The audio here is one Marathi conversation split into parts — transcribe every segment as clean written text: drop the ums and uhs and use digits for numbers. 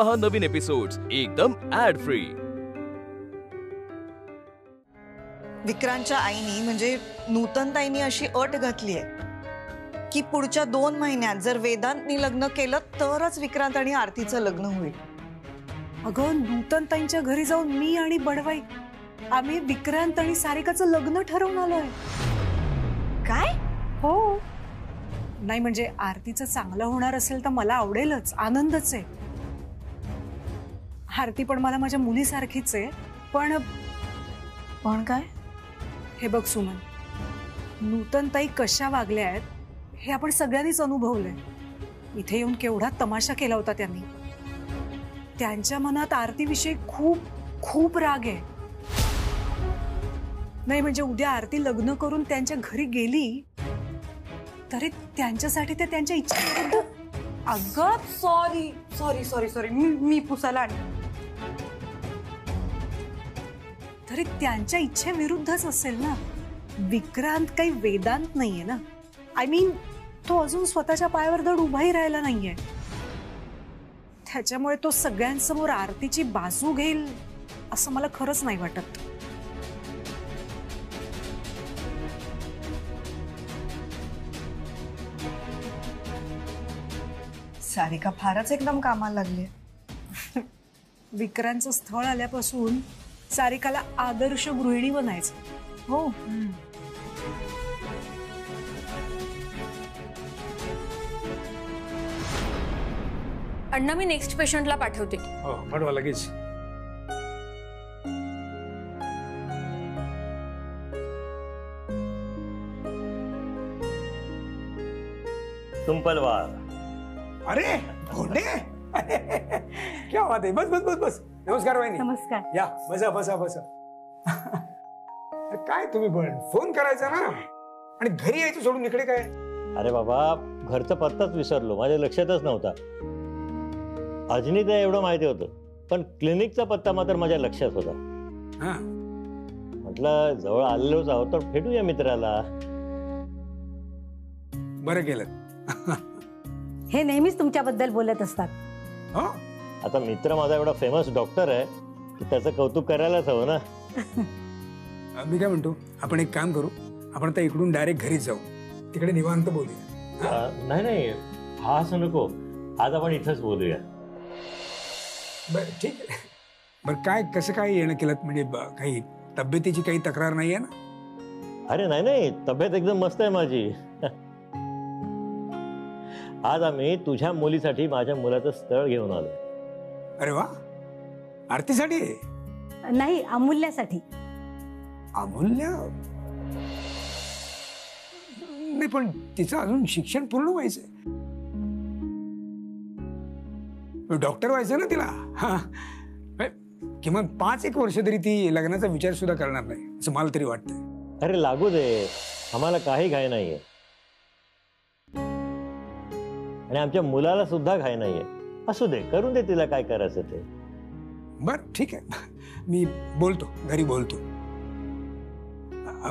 पहा नवीन एपिसोड्स एकदम ऍड फ्री। विक्रांतच्या आईनी म्हणजे नूतनताईंनी अशी अट घातली आहे की पुढच्या 2 महिन्यात जर वेदांतनी लग्न केलं तरच विक्रांत आणि आरतीचं लग्न होईल। अगं नूतनताईंच्या घरी जाऊन मी आणि बडवाई आम्ही विक्रांत आणि सारिकाचं लग्न ठरवून आलोय। काय? हो, नाही म्हणजे आरतीचं चांगलं होणार असेल तर मला आवडेलच, आनंदच आहे। आरती पण मला माझ्या मुलीसारखीच आहे, पण काय? हे बघ सुमन, नूतनताई कशा वागल्या आहेत हे आपण सगळ्यांनीच अनुभवलंय। इथे येऊन केवढा तमाशा केला होता त्यांनी। त्यांच्या मनात आरतीविषयी खूप खूप राग आहे। नाही म्हणजे उद्या आरती लग्न करून त्यांच्या घरी गेली तरी त्यांच्यासाठी ते त्यांच्या इच्छेविरुद्ध। अगं सॉरी सॉरी सॉरी सॉरी मी पुसायला आणते। तरी त्यांच्या इच्छेविरुद्धच असेल ना। विक्रांत काही वेदांत नाहीये ना। आय मीन तो अजून स्वतःच्या पायावर धड उभाही राहिला नाहीये। त्याच्यामुळे तो सगळ्यांसमोर आरतीची बाजू घेईल असं मला खरंच नाही वाटत। सारिका फारच एकदम कामाला लागली। विक्रांतचं स्थळ आल्यापासून सारिकाला आदर्श गृहिणी बनायचं। हो, अण्णा मी नेक्स्ट पेशंटला पाठवते। हो पाठवा लगेच। तुंपलवार। अरे भोंडे क्या बात आहे। बस बस बस बस। नमस्कार वहिनी। नमस्कार। या बसा बसा बसा। काय तुम्ही पण फोन करायचा ना आणि घरी यायचं सोडून इकडे काय? अरे बाबा घरचा पत्ताच विसरलो, माझ्या लक्षातच नव्हता। अजनीला एवढं माहिती होतं पण क्लिनिकचा पत्ता मात्र माझ्या लक्षात होता। हा म्हटलं जवळ आलेलोच आहोत तर भेटूया मित्राला। बरं केलं। हे नेहमीच तुमच्याबद्दल बोलत असतात। हो आता मित्र माझा एवढा फेमस डॉक्टर आहे की त्याचं कौतुक करायलाच हवं ना। मी काय म्हणतो, आपण एक काम करू, आपण आता इकडून डायरेक्ट घरीच जाऊ, तिकडे निवांत बोलूया। नाही नाही हा असं नको, आज आपण इथंच बोलूया। बरं ठीक आहे। बरं काय कसं काय येणं केलं, म्हणजे काही तब्येतीची काही तक्रार नाही आहे ना? अरे नाही नाही तब्येत एकदम मस्त आहे माझी। आज आम्ही तुझ्या मुलीसाठी माझ्या मुलाचं स्थळ घेऊन आलो। अरे वा, आरतीसाठी? नाही, अमूल्यासाठी। अमूल्य? नाही पण तिचं अजून शिक्षण पूर्ण व्हायचंय, डॉक्टर व्हायचं ना तिला। हा किमान 5-1 वर्ष तरी ती लग्नाचा विचार सुद्धा करणार नाही असं मला तरी वाटतंय। अरे लागू दे, आम्हाला काही घाई नाहीये आणि आमच्या मुलाला सुद्धा घाई नाहीये। असू दे, करून दे तिला काय करायचं ते। बर ठीक आहे, मी बोलतो, घरी बोलतो।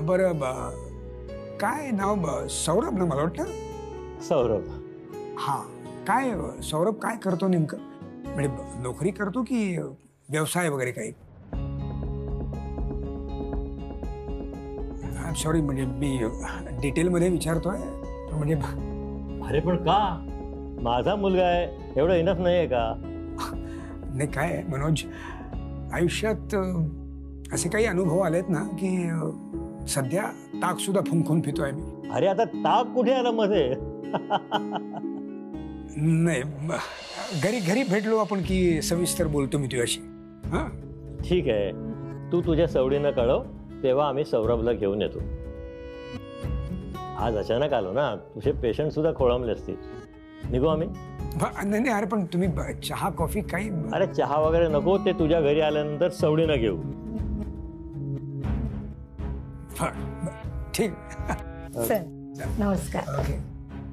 बरं काय नाव? सौरभ ना मला वाटतं? सौरभ। हा काय सौरभ काय करतो नेमकं, म्हणजे नोकरी करतो की व्यवसाय वगैरे काही? सॉरी म्हणजे मी डिटेलमध्ये विचारतोय म्हणजे। अरे पण का? माझा मुलगा आहे, एवढं इनफ नाहीये का? नाही काय मनोज, आयुष्यात असे काही अनुभव आलेत ना की सध्या ताक सुद्धा फुंकून पितोय मी। अरे आता ताक कुठे आला मध्ये? नाही घरी भेटलो आपण की सविस्तर बोलतो मी तुझ्याशी। हा ठीक आहे, तू तुझ्या सवडीनं कळव, तेव्हा आम्ही सौरभला घेऊन येतो। आज अचानक आलो ना, तुझे पेशंट सुद्धा खोळंबले असतील। निघू आम्ही? नाही अरे पण तुम्ही चहा कॉफी काही? अरे चहा वगैरे नको, ते तुझ्या घरी आल्यानंतर सवडीनं घेऊ। ठीक। नमस्कार। ओके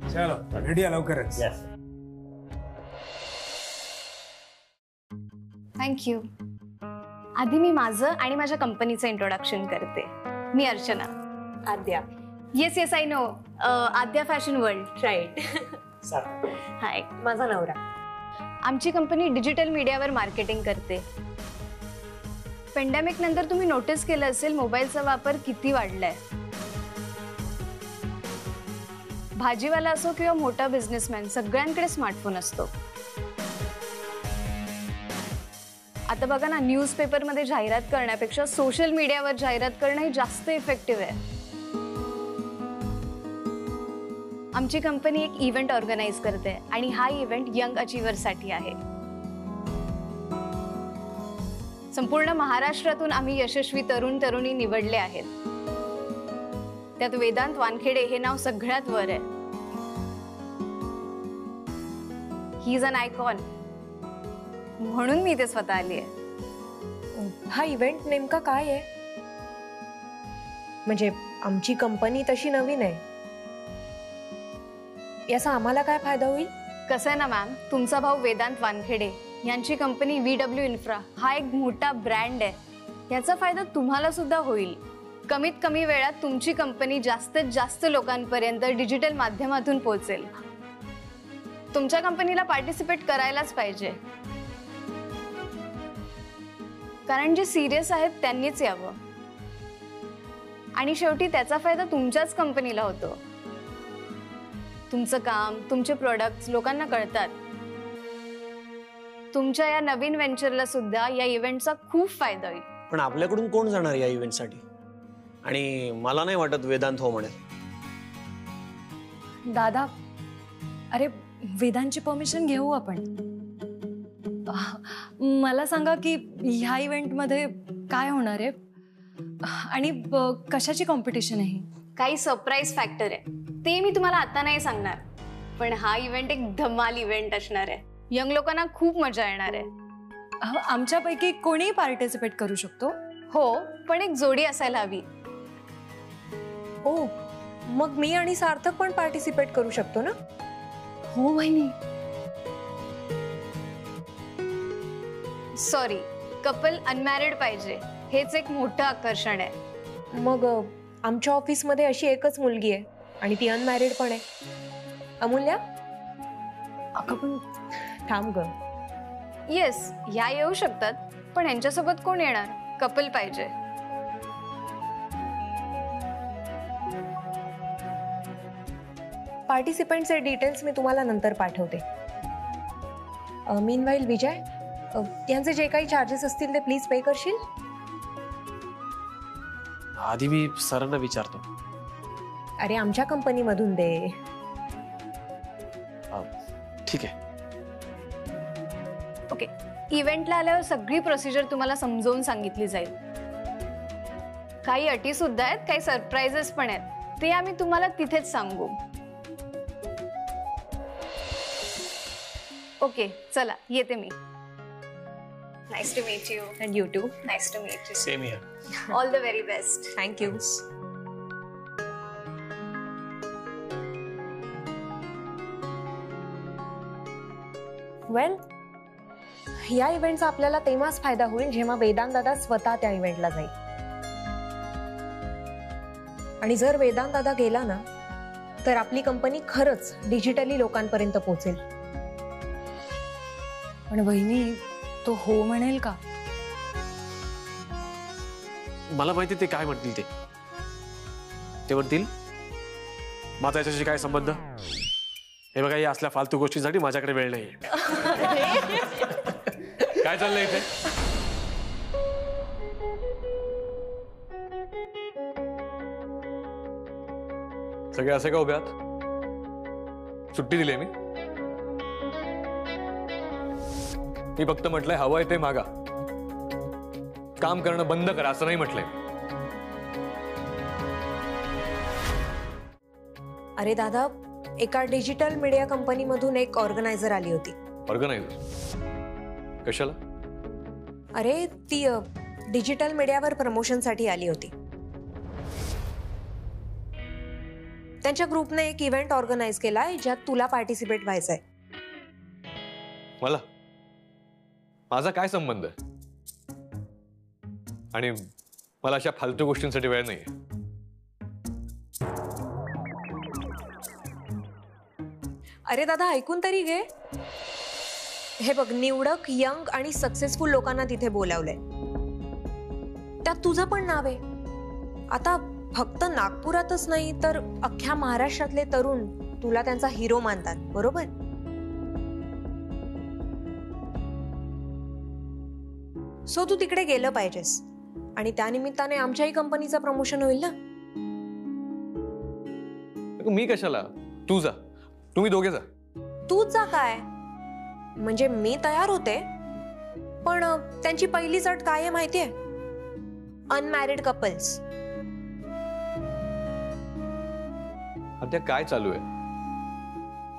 चलो रेडी आहे लवकरच। Yes thank you. आधी मी माझं आणि माझ्या कंपनीचं इंट्रोडक्शन करते। मी Archana. Aadya. Yes yes I know, Aadya fashion world. Right. Hi, माझा नवरा। आमची कंपनी डिजिटल मीडियावर मार्केटिंग करते. पेंडेमिक नंतर तुम्ही नोटीस केलं असेल मोबाईलचा वापर किती वाढलाय. भाजीवाला असो किंवा मोठा बिझनेसमॅन सगळ्यांकडे स्मार्टफोन असतो. आता बघा ना, न्यूजपेपरमध्ये जाहिरात करण्यापेक्षा सोशल मीडियावर जाहिरात करणं हे जास्त इफेक्टिव्ह आहे. आमची कंपनी एक इव्हेंट ऑर्गनाईज करते आणि हा इव्हेंट यंग अचिव्हरसाठी आहे. संपूर्ण महाराष्ट्रातून आम्ही यशस्वी तरुण तरुणी निवडले आहेत. त्यात वेदांत वानखेडे हे नाव सगळ्यात वर आहे. ही इज अन आयकॉन, म्हणून मी ते स्वतः आली आहे. हा इव्हेंट नेमका काय आहे? म्हणजे आमची कंपनी तशी नवीन आहे, याचा आम्हाला काय फायदा होईल? कसं आहे ना मॅम, तुमचा भाऊ वेदांत वानखेडे यांची कंपनी VW इन्फ्रा हा एक मोठा ब्रँड आहे. याचा फायदा तुम्हाला सुद्धा होईल. कमीत कमी वेळात तुमची कंपनी जास्तीत जास्त लोकांपर्यंत डिजिटल माध्यमातून पोहोचेल. तुमच्या कंपनीला पार्टिसिपेट करायलाच पाहिजे, कारण जे सिरियस आहेत त्यांनीच यावं. आणि शेवटी त्याचा फायदा तुमच्याच कंपनीला होतो. तुमचं काम, तुमचे प्रोडक्ट्स लोकांना कळतात. तुमच्या या नवीन व्हेंचरला सुद्धा या इव्हेंटचा खूप फायदा होईल. पण आपल्याकडून कोण जाणार या इव्हेंटसाठी? आणि मला नाही वाटत वेदांत हो म्हणेल. दादा, अरे वेदांची परमिशन घेऊ आपण. मला सांगा की ह्या इव्हेंटमध्ये काय होणार आहे आणि कशाची कॉम्पिटिशन आहे? काही सरप्राईज फॅक्टर आहे, ते मी तुम्हाला आता नाही सांगणार. पण हा इव्हेंट एक धमाल इव्हेंट असणार आहे. यंग लोकांना खूप मजा येणार आहे. आमच्यापैकी कोणीही पार्टिसिपेट करू शकतो? हो, पण एक जोडी असायला हवी. ओ, मग मी आणि सार्थक पण पार्टिसिपेट करू शकतो ना? हो वहिनी. सॉरी, कपल अनमॅरिड पाहिजे, हेच एक मोठं आकर्षण आहे. मग आमच्या ऑफिसमध्ये अशी एकच मुलगी आहे आणि ती अनमॅरिड पण आहे. अमूल्या, अगं पण थांब ग. येस, ह्या येऊ शकतात, पण यांच्यासोबत कोण येणार? कपल पाहिजे. पार्टिसिपंटचे डिटेल्स मी तुम्हाला नंतर पाठवते. मीनवाईल विजय, यांचे जे काही चार्जेस असतील ते प्लीज पे करशील? आधी मी सरांना विचारतो. अरे आमच्या कंपनीमधून दे. ठीक आहे. ओके, इव्हेंटला आल्यावर सगळी प्रोसिजर तुम्हाला समजावून सांगितली जाईल. काही अटी सुद्धा आहेत, काही सरप्राइजेस पण आहेत, ते आम्ही तुम्हाला तिथेच सांगू. ओके, चला येते मी. Nice to meet you. And you too. Nice to meet you. Same here. All the very best. Thank you. Well, या इव्हेंटचा आपल्याला तेव्हाच फायदा होईल जेव्हा वेदांत दादा स्वतः त्या इव्हेंटला जाईल. आणि जर वेदांत दादा गेला ना, तर आपली कंपनी खरंच डिजिटली लोकांपर्यंत पोहोचेल. पण वहिनी, तो हो म्हणेल का? मला माहिती ते काय म्हणतील. ते म्हणतील माझा याच्याशी काय संबंध? हे बघा, या असल्या फालतू गोष्टींसाठी माझ्याकडे वेळ नाही. काय चाललंय इथे? सगळे असे का उभे आहात? सुट्टी दिली मी. मी फक्त म्हटलंय हवंय ते मागा, काम करणं बंद करा असं नाही म्हटलंय. अरे दादा, एका डिजिटल मीडिया कंपनीमधून एक ऑर्गनायझर आली होती. ऑर्गनायझर कशाला? अरे ती डिजिटल मीडियावर प्रमोशनसाठी आली होती. त्यांच्या ग्रुपने एक इव्हेंट ऑर्गनाईज केलाय ज्यात तुला पार्टिसिपेट व्हायचंय. मला? माझा काय संबंध आहे? आणि मला अशा फालतू गोष्टींसाठी वेळ नाहीये. अरे दादा, ऐकून तरी घे. हे बघ, निवडक यंग आणि सक्सेसफुल लोकांना तिथे बोलावलंय. त्यात तुझं पण नाव आहे. आता फक्त नागपुरातच नाही तर अख्ख्या महाराष्ट्रातले तरुण तुला त्यांचा हिरो मानतात, बरोबर? सो तू तिकडे गेलं पाहिजेस आणि त्यानिमित्ताने आमच्याही कंपनीचं प्रमोशन होईल ना. मी कशाला? तू जा, तुम्ही दोघे जा. तूच जा काय? म्हणजे मी तयार होते, पण त्यांची पहिलीच अट काय आहे माहितीये? Unmarried couples. आद्या काय चालू आहे?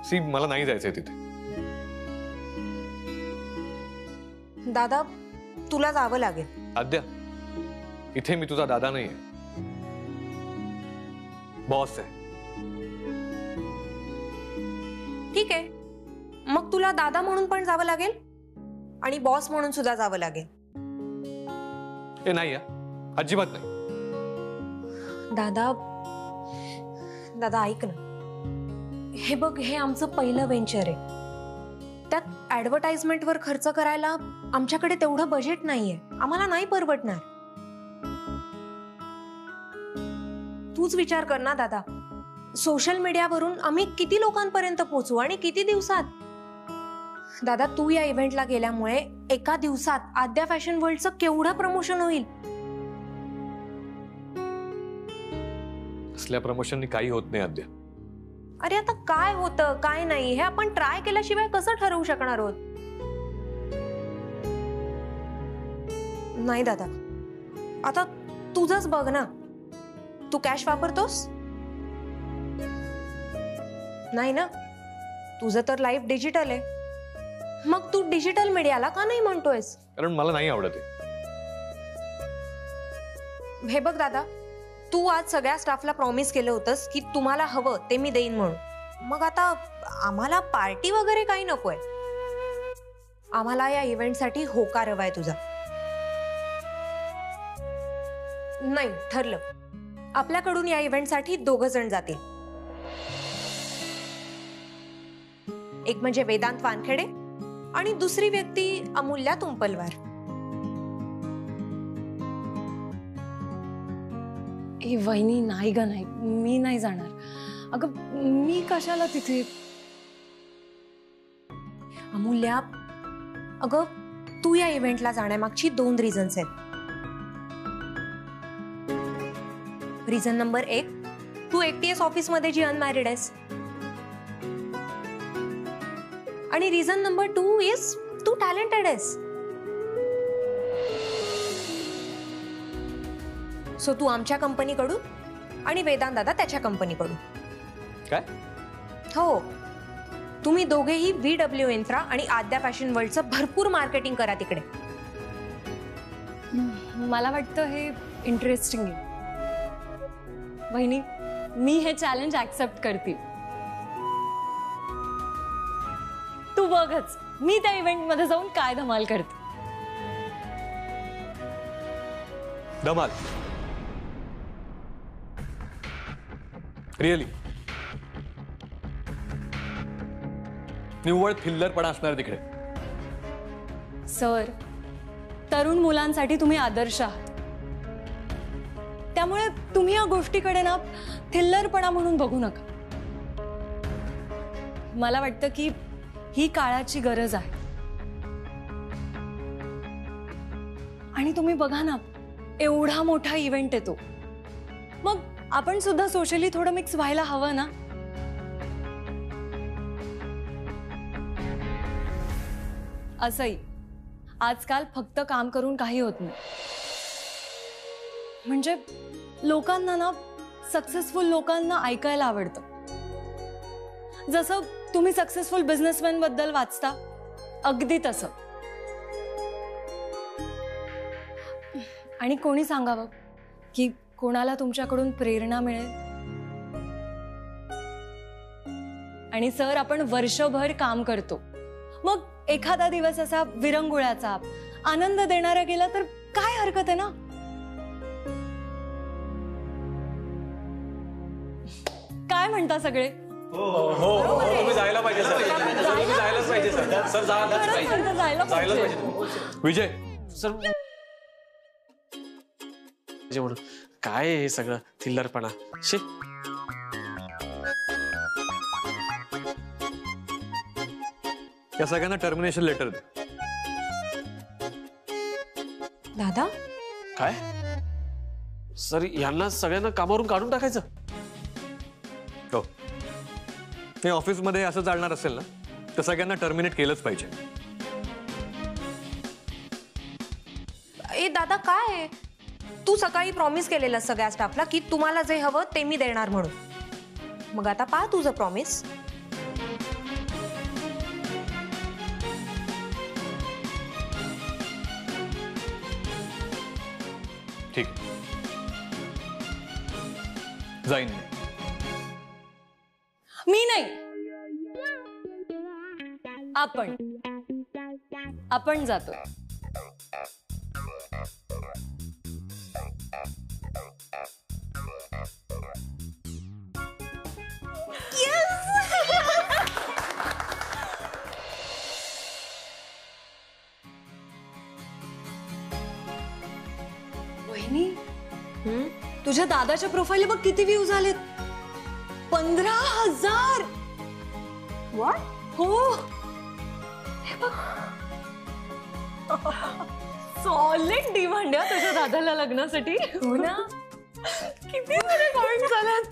सी, मला नाही जायचंय तिथे. दादा, तुला जावं लागेल. आद्या, इथे मी तुझा दादा नाहीये, बॉस आहे. ठीक आहे, मग तुला दादा म्हणून पण जावं लागेल आणि बॉस म्हणून सुद्धा जावं लागेल. हे नाही, अजिबात नाही. दादा दादा ऐक ना, हे बघ, हे आमचं पहिलं वेंचर आहे. त्यात ऍडव्हर्टाइजमेंटवर खर्च करायला आमच्याकडे तेवढं बजेट नाहीये. आम्हाला नाही परवडणार. तूच विचार कर ना दादा, सोशल मीडियावरून आम्ही किती लोकांपर्यंत पोहोचू आणि किती दिवसात? दादा, तू या इव्हेंटला गेल्यामुळे एका दिवसात आद्या फॅशन वर्ल्डचं केवढं प्रमोशन होईल. असल्या प्रमोशननी काही होत नाही आद्या. अरे आता काय होतं काय नाही हे आपण ट्राय केल्याशिवाय कसं ठरवू शकणार आहोत? नाही दादा, आता तुझंच बघ ना. तू कॅश वापरतोस? नाही ना. तुझं तर लाईफ डिजिटल आहे. मग तू डिजिटल मीडियाला का नाही म्हणतोयस? कारण मला नाही आवडत. हे बघ दादा, तू आज सगळ्या स्टाफला प्रॉमिस केलं होतंस की तुम्हाला हवं ते मी देईन म्हणून. मग आता आम्हाला पार्टी वगैरे काही नकोय. आम्हाला या इव्हेंटसाठी होकार हवाय तुझा. नाही, ठरलं. आपल्याकडून या इव्हेंटसाठी 2 जण जातील. एक म्हणजे वेदांत वानखेडे आणि दुसरी व्यक्ती अमूल्या तुंपलवार. ए वहिनी, नाही ग नाही, मी नाही जाणार. अगं मी कशाला तिथे? अमूल्या, अगं तू या इव्हेंटला जाण्यामागची 2 रिझन्स आहेत. रिझन नंबर 1, तू एकटीएस ऑफिस मध्ये जी अनमॅरिड आहेस. आणि रिझन नंबर 2 इज तू टॅलेंटेड आहेस. सो तू आमच्या कंपनीकडून आणि वेदांत दादा त्याच्या कंपनीकडून. काय? हो, तुम्ही दोघेही VW इन्फ्रा आणि आद्या फॅशन वर्ल्डचं भरपूर मार्केटिंग करा तिकडे. मला वाटतं हे इंटरेस्टिंग आहे. वहिनी, मी हे चॅलेंज ऍक्सेप्ट करते. तू बघच, मी त्या इव्हेंट मध्ये जाऊन काय धमाल करते. धमाल? रिअली? निव्वळ थिल्लरपणा असणार तिकडे. सर, तरुण मुलांसाठी तुम्ही आदर्श आहात. त्यामुळे तुम्ही या गोष्टीकडे ना थिल्लरपणा म्हणून बघू नका. मला वाटतं की ही काळाची गरज आहे. आणि तुम्ही बघा ना, एवढा मोठा इव्हेंट येतो, मग आपण सुद्धा सोशली थोडं मिक्स व्हायला हवं ना. असंही आजकाल फक्त काम करून काही होत नाही. म्हणजे लोकांना ना सक्सेसफुल लोकांना ऐकायला आवडतं. जसं तुम्ही सक्सेसफुल बिझनेसमॅन बद्दल वाचता, अगदी तसं. आणि कोणी सांगावं की कोणाला तुमच्याकडून प्रेरणा मिळेल. आणि सर, आपण वर्षभर काम करतो, मग एखादा दिवस असा विरंगुळ्याचा आनंद देणारा गेला तर काय हरकत आहे ना. काय म्हणता सगळे? तुम्ही जायला पाहिजे सर, तुम्ही जायलाच पाहिजे सर. सर जायलाच पाहिजे. विजय सर म्हणून काय हे सगळं थिल्लरपणा. शे या सगळ्यांना टर्मिनेशन लेटर दे. दादा काय सर, यांना सगळ्यांना कामावरून काढून टाकायचं? हो, हे ऑफिसमध्ये असं चालणार असेल ना तर सगळ्यांना टर्मिनेट केलंच पाहिजे. ए दादा काय तू सकाळी प्रॉमिस केलेलं सगळ्या स्टाफला की तुम्हाला जे हवं ते मी देणार म्हणून. मग आता पहा तुझं प्रॉमिस. ठीक, जाईन मी नाही, आपण जातो. वहिनी, तुझ्या दादाच्या प्रोफाईल बघ किती व्ह्यू झालेत. 15,000. व्हॉट? हो, सॉलिड डिमांड आहे तुझ्या दादाला लग्नासाठी. हो ना, किती सारे कमेंट झाल्यात.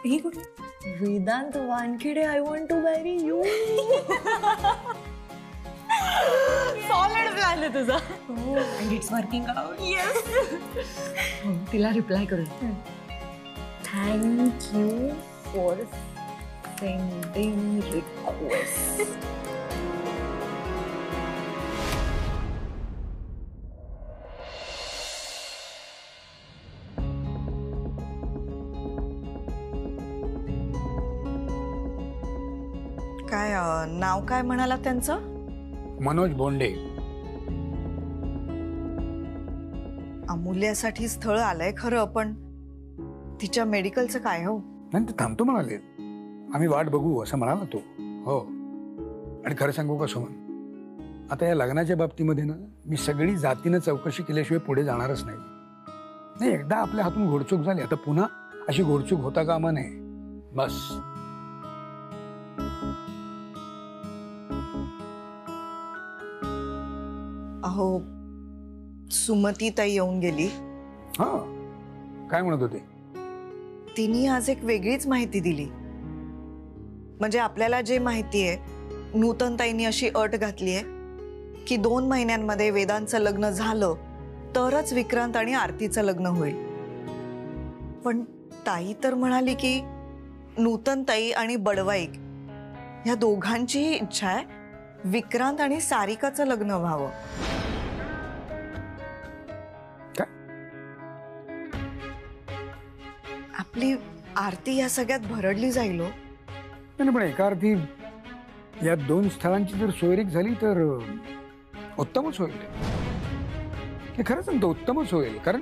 ही कुठे? Vedant Wankhede, I want to marry you. Solid plan आहे तुझा. And it's working out. Yes. तिला रिप्लाय करू. Thank you for sending request. काय नाव काय म्हणाला त्यांचं? मनोज बोंडे. अमूल्यासाठी स्थळ आलंय खरं, पण तिच्या मेडिकलचं काय हो? नाही ते थांबतो म्हणाले. आम्ही वाट बघू असं म्हणाला तो. हो, आणि खरं सांगू का सुमन, आता या लग्नाच्या बाबतीमध्ये ना मी सगळी जातीनं चौकशी केल्याशिवाय पुढे जाणारच नाही. नाही, एकदा आपल्या हातून घोडचूक झाली, आता पुन्हा अशी घोडचूक होता कामा नये. बस. अहो, सुमती ताई येऊन गेली. हा, काय म्हणत होते? तिने आज एक वेगळीच माहिती दिली. म्हणजे आपल्याला जे माहिती आहे, नूतन ताईंनी अशी अट घातली आहे की 2 महिन्यांमध्ये वेदांचं लग्न झालं तरच विक्रांत आणि आरतीचं लग्न होईल. पण ताई तर म्हणाली की नूतन ताई आणि बडवाईक या दोघांचीही इच्छा आहे विक्रांत आणि सारिकाचं लग्न व्हावं. आपली आरती या सगळ्यात भरडली जाईल. पण एका अर्थी या 2 स्थळांची जर सोयरीक झाली तर उत्तमच होईल. हे खरं सांगतो, उत्तमच होईल. कारण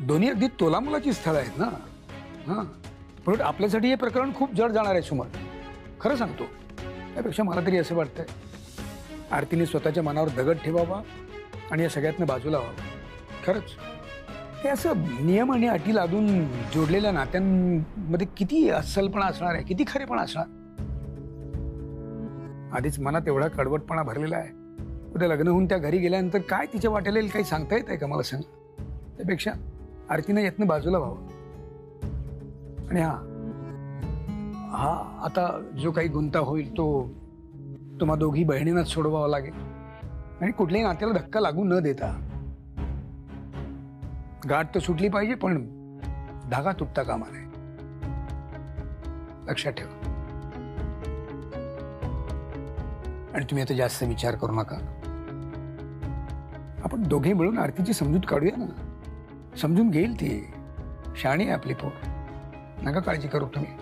दोन्ही अगदी तोलामुलाची स्थळं आहेत ना. हां, पण आपल्यासाठी हे प्रकरण खूप जड जाणार आहे सुमन. खरं सांगतो, त्यापेक्षा मला तरी असं वाटतंय आरतीने स्वतःच्या मनावर दगड ठेवावा आणि या सगळ्यातनं बाजूला व्हावं. खरंच हे असं नियम आणि अटी लादून जोडलेल्या नात्यांमध्ये किती अस्सलपणा असणार आहे, किती खरेपणा असणार. आधीच मनात एवढा कडवटपणा भरलेला आहे. उद्या लग्न होऊन त्या घरी गेल्यानंतर काय तिच्या वाटेला येईल काही सांगता येत आहे का मला सांग. त्यापेक्षा आरतीनं यातनं बाजूला व्हावं. आणि हा आता जो काही गुंता होईल तो तुम्हा दोघी बहिणींनाच सोडवावा लागेल. आणि कुठल्याही नात्याला धक्का लागू न देता. गाठ तर सुटली पाहिजे पण धागा तुटता कामा नये. लक्षात ठेवा. आणि तुम्ही आता जास्त विचार करू नका. आपण दोघे मिळून आरतीची समजूत काढूया ना. समजून घेईल ती. शाणी आहे आपली पोर. नका काळजी करू तुम्ही.